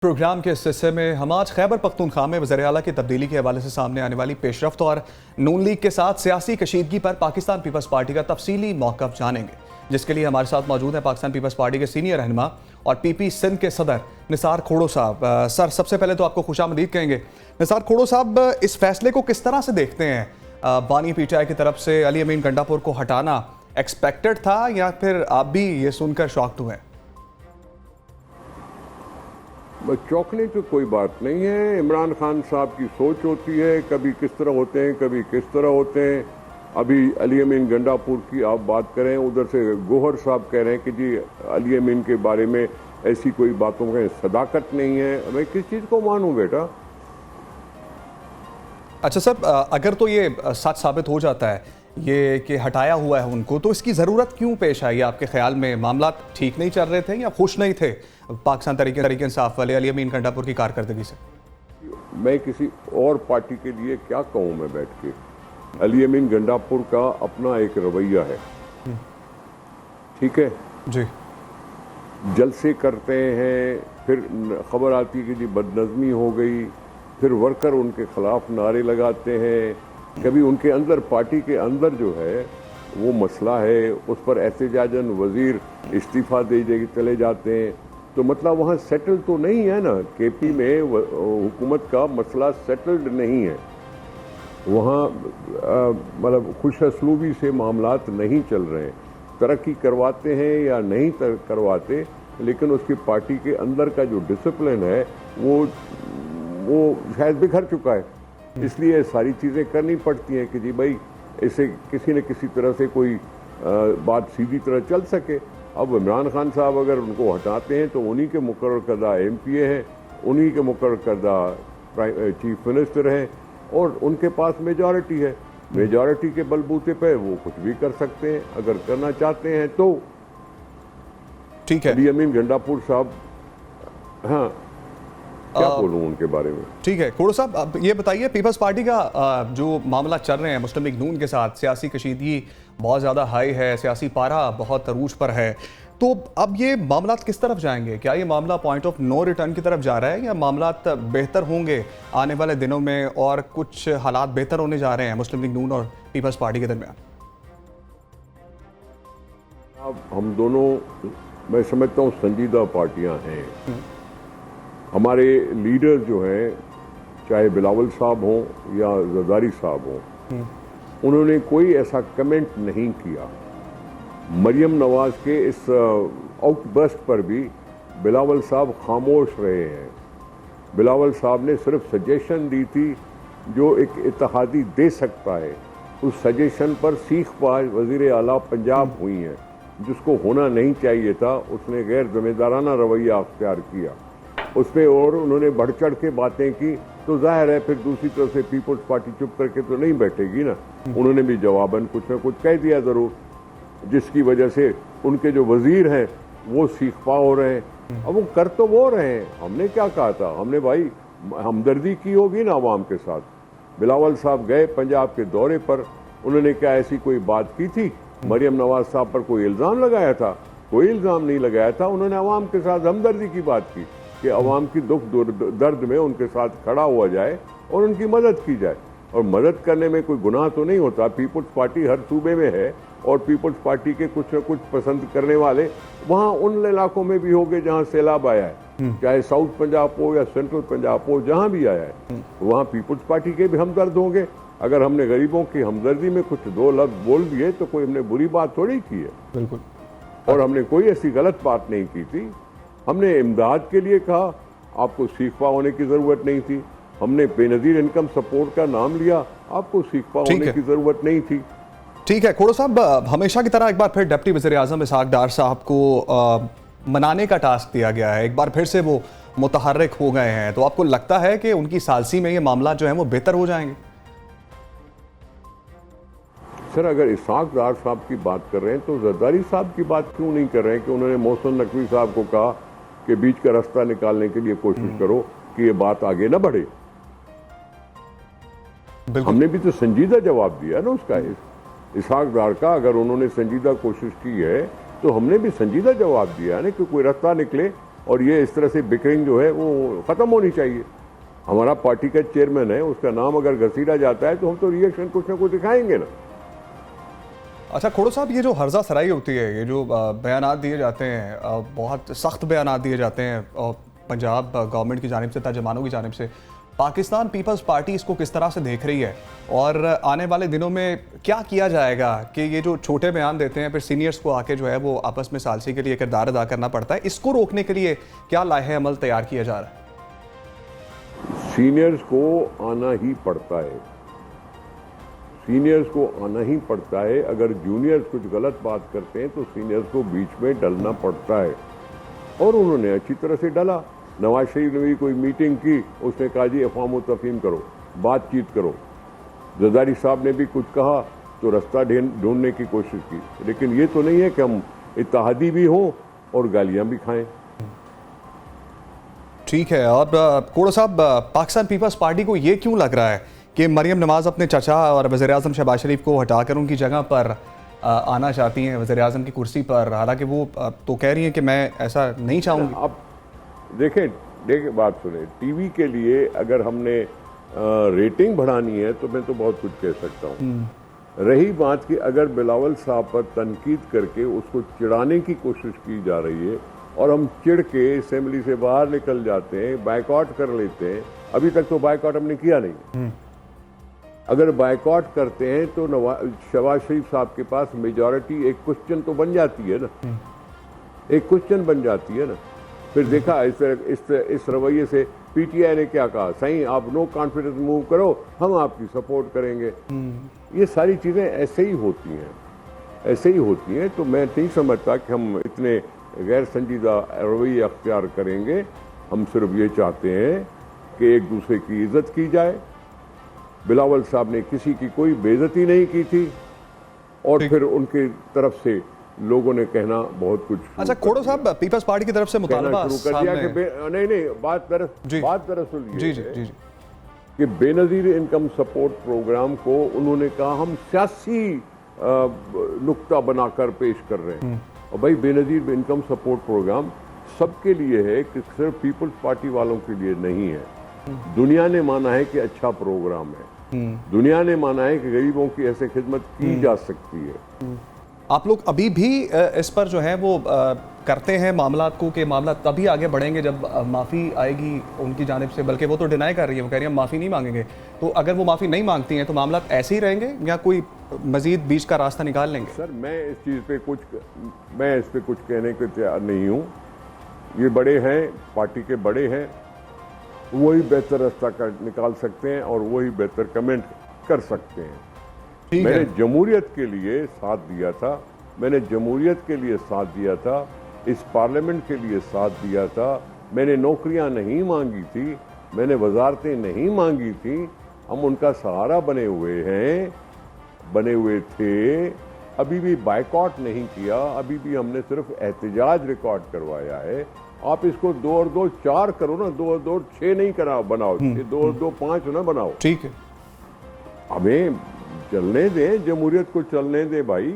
Programme के इस हिस्से में हम आज खैबर पख्तूनख्वा में वज़ीर आला की तब्दीली के हवाले से सामने आने वाली पेशरफ्त और नून लीग के साथ सियासी कशीदगी पर पाकिस्तान पीपल्स पार्टी का तफसीली मौक़िफ़ जानेंगे, जिसके लिए हमारे साथ मौजूद हैं पाकिस्तान पीपल्स पार्टी के सीनियर रहनुमा और PP सिंध के सदर निसार खोड़ो साहब। सर, सबसे पहले तो आपको खुशामदीद कहेंगे। निसार खोड़ो साहब, इस फैसले को किस तरह से देखते हैं? बानी PTI की तरफ से अली अमीन गंडापुर को हटाना एक्सपेक्टेड था या फिर आप भी ये सुनकर शॉक्ड हुए? चौंकने की कोई बात नहीं है। इमरान खान साहब की सोच होती है, कभी किस तरह होते हैं, कभी किस तरह होते हैं। अभी अली अमीन गंडापुर की आप बात करें, उधर से गोहर साहब कह रहे हैं कि जी अली अमीन के बारे में ऐसी कोई बातों में सदाकत नहीं है। मैं किस चीज़ को मानूं बेटा? अच्छा सर, अगर तो ये सच साबित हो जाता है ये कि हटाया हुआ है उनको, तो इसकी ज़रूरत क्यों पेश आई? आपके ख्याल में मामला ठीक नहीं चल रहे थे या खुश नहीं थे पाकिस्तान तरीके इंसाफ वाले अली अमीन गंडापुर की कारकर्दगी से? मैं किसी और पार्टी के लिए क्या कहूँ मैं बैठ के? अली अमीन गंडापुर का अपना एक रवैया है, ठीक है जी। जलसे करते हैं, फिर खबर आती है कि जी बदनज़मी हो गई, फिर वर्कर उनके खिलाफ नारे लगाते हैं। कभी उनके अंदर पार्टी के अंदर जो है वो मसला है, उस पर एहतजाजन वजीर इस्तीफ़ा दे चले जाते हैं। तो मतलब वहाँ सेटल तो नहीं है ना। KP में हुकूमत का मसला सेटल्ड नहीं है। वहाँ मतलब खुश असलूबी से मामलात नहीं चल रहे हैं। तरक्की करवाते हैं या नहीं करवाते, लेकिन उसकी पार्टी के अंदर का जो डिसिप्लिन है वो शायद बिखर चुका है। इसलिए सारी चीज़ें करनी पड़ती हैं कि जी भाई इसे किसी न किसी तरह से कोई बात सीधी तरह चल सके। अब इमरान खान साहब अगर उनको हटाते हैं तो उन्हीं के मुकर्रर करदा MPA हैं, उन्हीं के मुकर्रर करदा चीफ मिनिस्टर हैं और उनके पास मेजॉरिटी है। मेजॉरिटी के बलबूते पे वो कुछ भी कर सकते हैं अगर करना चाहते हैं तो। ठीक है। अली अमीन गंडापुर साहब, हाँ क्या बोलूं उनके बारे में? ठीक है खोड़ो साहब, अब ये बताइए, पीपल्स पार्टी का जो मामला चल रहे हैं मुस्लिम लीग नून के साथ, सियासी कशीदगी बहुत ज़्यादा हाई है, सियासी पारा बहुत अरूज पर है, तो अब ये मामला किस तरफ जाएंगे? क्या ये मामला पॉइंट ऑफ नो रिटर्न की तरफ जा रहा है या मामला बेहतर होंगे आने वाले दिनों में और कुछ हालात बेहतर होने जा रहे हैं मुस्लिम लीग नून और पीपल्स पार्टी के दरमियान? अब हम दोनों, मैं समझता हूँ, संजीदा पार्टियां हैं। हमारे लीडर जो हैं, चाहे बिलावल साहब हों या जरदारी साहब हों, उन्होंने कोई ऐसा कमेंट नहीं किया। मरियम नवाज के इस आउटबर्स्ट पर भी बिलावल साहब खामोश रहे हैं। बिलावल साहब ने सिर्फ सजेशन दी थी जो एक इत्तेहादी दे सकता है। उस सजेशन पर सीखबाज वज़ीर आला पंजाब हुई हैं, जिसको होना नहीं चाहिए था। उसने गैर जिम्मेदाराना रवैया अख्तियार किया उस पर और उन्होंने बढ़ चढ़ के बातें की, तो जाहिर है फिर दूसरी तरफ से पीपल्स पार्टी चुप करके तो नहीं बैठेगी ना। उन्होंने भी जवाबन कुछ न कुछ कह दिया ज़रूर, जिसकी वजह से उनके जो वजीर हैं वो सीखपा हो रहे हैं। अब वो कर तो वो रहे हैं। हमने क्या कहा था? हमने भाई हमदर्दी की होगी ना आवाम के साथ। बिलावल साहब गए पंजाब के दौरे पर, उन्होंने क्या ऐसी कोई बात की थी? मरियम नवाज साहब पर कोई इल्ज़ाम लगाया था? कोई इल्ज़ाम नहीं लगाया था। उन्होंने आवाम के साथ हमदर्दी की बात की कि अवाम की दुख दर्द में उनके साथ खड़ा हुआ जाए और उनकी मदद की जाए। और मदद करने में कोई गुनाह तो नहीं होता। पीपल्स पार्टी हर सूबे में है और पीपल्स पार्टी के कुछ न कुछ पसंद करने वाले वहाँ उन इलाकों में भी होंगे जहाँ सैलाब आया है, चाहे साउथ पंजाब हो या सेंट्रल पंजाब हो, जहाँ भी आया है वहाँ पीपल्स पार्टी के भी हमदर्द होंगे। अगर हमने गरीबों की हमदर्दी में कुछ दो लफ्ज बोल दिए तो कोई हमने बुरी बात थोड़ी की है। बिल्कुल। और हमने कोई ऐसी गलत बात नहीं की थी। हमने इमदाद के लिए कहा, आपको सीखपा होने की ज़रूरत नहीं थी। हमने बेनज़ीर इनकम सपोर्ट का नाम लिया, आपको सीखपा होने की ज़रूरत नहीं थी। ठीक है खोड़ो साहब, हमेशा की तरह एक बार फिर डिप्टी वज़ीर आज़म इसहाक डार साहब को मनाने का टास्क दिया गया है। एक बार फिर से वो मुतहर्रिक हो गए हैं, तो आपको लगता है कि उनकी सालसी में ये मामला जो है वो बेहतर हो जाएंगे? सर, अगर इसहाक डार साहब की बात कर रहे हैं तो जरदारी साहब की बात क्यों नहीं कर रहे हैं कि उन्होंने मोहसिन नकवी साहब को कहा कि बीच का रास्ता निकालने के लिए कोशिश करो कि ये बात आगे ना बढ़े? हमने भी तो संजीदा जवाब दिया ना उसका, इसहाक डार का। अगर उन्होंने संजीदा कोशिश की है तो हमने भी संजीदा जवाब दिया है ना कि कोई रास्ता निकले और ये इस तरह से बिकरिंग जो है वो ख़त्म होनी चाहिए। हमारा पार्टी का चेयरमैन है, उसका नाम अगर घसीटा जाता है तो हम तो रिएक्शन कुछ ना कुछ दिखाएंगे ना। अच्छा खोड़ो साहब, ये जो हर्जा सराई होती है, ये जो बयानात दिए जाते हैं, बहुत सख्त बयानात दिए जाते हैं पंजाब गवर्नमेंट की जानिब से, तर्जमानों की जानिब से, पाकिस्तान पीपल्स पार्टी इसको किस तरह से देख रही है और आने वाले दिनों में क्या किया जाएगा कि ये जो छोटे बयान देते हैं फिर सीनियर्स को आके जो है वो आपस में सालसी के लिए किरदार अदा करना पड़ता है, इसको रोकने के लिए क्या लाहे अमल तैयार किया जा रहा है? सीनियर्स को आना ही पड़ता है, सीनियर्स को आना ही पड़ता है। अगर जूनियर्स कुछ गलत बात करते हैं तो सीनियर्स को बीच में डलना पड़ता है, और उन्होंने अच्छी तरह से डला। नवाज शरीफ ने भी कोई मीटिंग की, उसने कहा जी अफवाम व तफहीम करो, बातचीत करो। जरदारी साहब ने भी कुछ कहा तो रास्ता ढूंढने की कोशिश की, लेकिन ये तो नहीं है कि हम इत्तेहादी भी हों और गालियां भी खाएं। ठीक है। और कोड़ो साहब, पाकिस्तान पीपल्स पार्टी को ये क्यों लग रहा है कि मरियम नवाज अपने चचा और वज़ीर-ए-आज़म शहबाज शरीफ को हटाकर उनकी जगह पर आना चाहती हैं वज़ीर-ए-आज़म की कुर्सी पर, हालांकि वो तो कह रही हैं कि मैं ऐसा नहीं चाहूँगी? अब देखें बात सुने, टीवी के लिए अगर हमने रेटिंग बढ़ानी है तो मैं तो बहुत कुछ कह सकता हूँ। रही बात कि अगर बिलावल साहब पर तनकीद करके उसको चिढ़ाने की कोशिश की जा रही है और हम चिढ़ के असेंबली से बाहर निकल जाते हैं, बायकॉट कर लेते हैं। अभी तक तो बायकॉट हमने किया नहीं। अगर बायकॉट करते हैं तो शहबाज शरीफ साहब के पास मेजॉरिटी, एक क्वेश्चन तो बन जाती है ना, एक क्वेश्चन बन जाती है ना। फिर देखा इस रवैये से पीटीआई ने क्या कहा, सही आप नो कॉन्फिडेंस मूव करो, हम आपकी सपोर्ट करेंगे। ये सारी चीज़ें ऐसे ही होती हैं, ऐसे ही होती हैं। तो मैं नहीं समझता कि हम इतने गैर संजीदा रवैये अख्तियार करेंगे। हम सिर्फ ये चाहते हैं कि एक दूसरे की इज्जत की जाए। बिलावल साहब ने किसी की कोई बेइज्जती नहीं की थी, और फिर उनकी तरफ से लोगों ने कहना बहुत कुछ। अच्छा खोड़ो साहब, पीपल्स पार्टी की तरफ से मुतालबा शुरू कर दिया कि नहीं बात दरअसल ये है कि बेनजीर इनकम सपोर्ट प्रोग्राम को उन्होंने कहा हम सियासी नुक्ता बनाकर पेश कर रहे हैं। और भाई बेनजीर इनकम सपोर्ट प्रोग्राम सबके लिए है, कि सिर्फ पीपल्स पार्टी वालों के लिए नहीं है। दुनिया ने माना है कि अच्छा प्रोग्राम है, दुनिया ने माना है कि गरीबों की ऐसे खिदमत की जा सकती है। आप लोग अभी भी इस पर जो है वो करते हैं मामलात को, कि मामला तभी आगे बढ़ेंगे जब माफ़ी आएगी उनकी जानिब से, बल्कि वो तो डिनाई कर रही है, वो कह रही है हम माफ़ी नहीं मांगेंगे। तो अगर वो माफ़ी नहीं मांगती हैं तो मामला ऐसे ही रहेंगे या कोई मजीद बीच का रास्ता निकाल लेंगे? सर मैं इस पे कुछ कहने को तैयार नहीं हूँ। ये बड़े हैं, पार्टी के बड़े हैं, वही बेहतर रास्ता निकाल सकते हैं और वही बेहतर कमेंट कर सकते हैं। मैंने जमहूरियत के लिए साथ दिया था, मैंने जमहूरियत के लिए साथ दिया था, इस पार्लियामेंट के लिए साथ दिया था। मैंने नौकरियां नहीं मांगी थी, मैंने वजारतें नहीं मांगी थी। हम उनका सहारा बने हुए हैं, बने हुए थे। अभी भी बायकॉट नहीं किया, अभी भी हमने सिर्फ एहतजाज रिकॉर्ड करवाया है। आप इसको 2 और 2 4 करो ना, 2 और 2 6 नहीं बनाओ, 2 और 2 5 ना बनाओ। ठीक है, हमें चलने दें, जमहूरियत को चलने दें भाई।